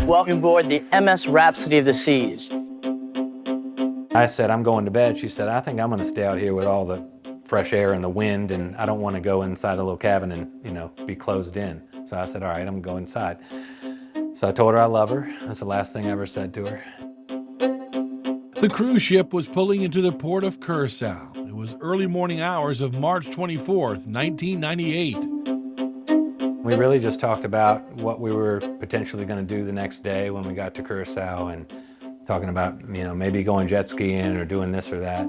Welcome aboard the MS Rhapsody of the Seas. I said, I'm going to bed. She said, I think I'm going to stay out here with all the fresh air and the wind, and I don't want to go inside a little cabin and, be closed in. So I said, all right, I'm going to go inside. So I told her I love her. That's the last thing I ever said to her. The cruise ship was pulling into the port of Curacao. It was early morning hours of March 24th, 1998. We really just talked about what we were potentially going to do the next day when we got to Curacao, and talking about, maybe going jet skiing or doing this or that.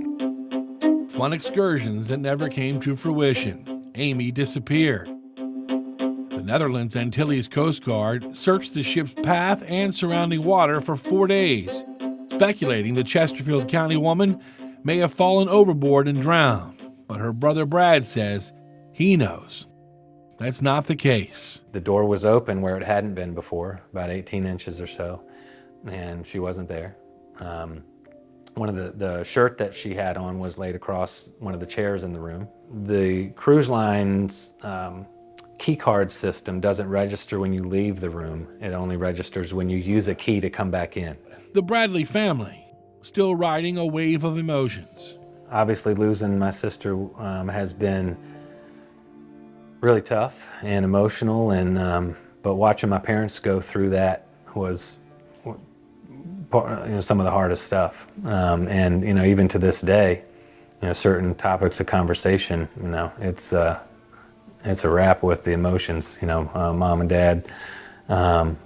Fun excursions that never came to fruition. Amy disappeared. The Netherlands Antilles Coast Guard searched the ship's path and surrounding water for 4 days, speculating the Chesterfield County woman may have fallen overboard and drowned. But her brother Brad says he knows that's not the case. The door was open where it hadn't been before, about 18 inches or so, and she wasn't there. One of the shirt that she had on was laid across one of the chairs in the room. The cruise line's key card system doesn't register when you leave the room. It only registers when you use a key to come back in. The Bradley family still riding a wave of emotions. Obviously, losing my sister has been really tough and emotional, and but watching my parents go through that was some of the hardest stuff. And even to this day, certain topics of conversation, it's a wrap with the emotions. Mom and Dad have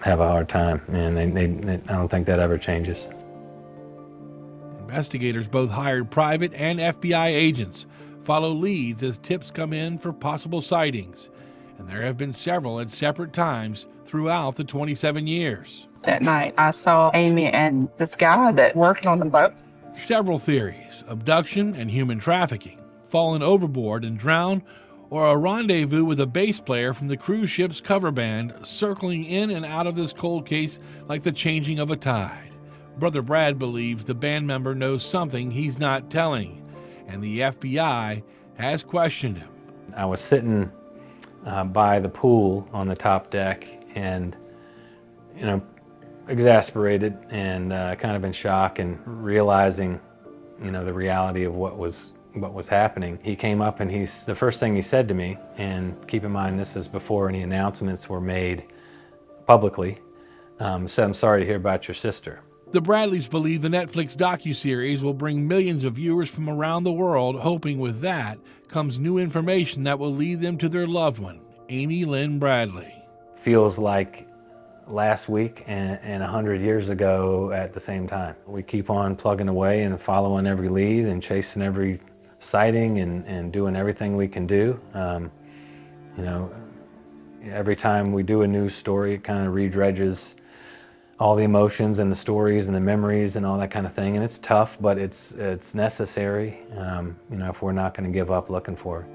a hard time, and I don't think that ever changes. Investigators, both hired private and FBI agents, follow leads as tips come in for possible sightings, and there have been several at separate times throughout the 27 years. That night, I saw Amy and this guy that worked on the boat. Several theories: abduction and human trafficking, fallen overboard and drowned, or a rendezvous with a bass player from the cruise ship's cover band circling in and out of this cold case like the changing of a tide. Brother Brad believes the band member knows something he's not telling, and the FBI has questioned him. I was sitting by the pool on the top deck, and exasperated and kind of in shock, and realizing the reality of what was happening. He came up, and the first thing he said to me, and keep in mind this is before any announcements were made publicly, said, "I'm sorry to hear about your sister." The Bradleys believe the Netflix docuseries will bring millions of viewers from around the world, hoping with that comes new information that will lead them to their loved one, Amy Lynn Bradley. Feels like last week and 100 years ago at the same time. We keep on plugging away and following every lead and chasing every sighting and doing everything we can do. Every time we do a news story, it kind of redredges all the emotions and the stories and the memories and all that kind of thing. And it's tough, but it's necessary, if we're not going to give up looking for her.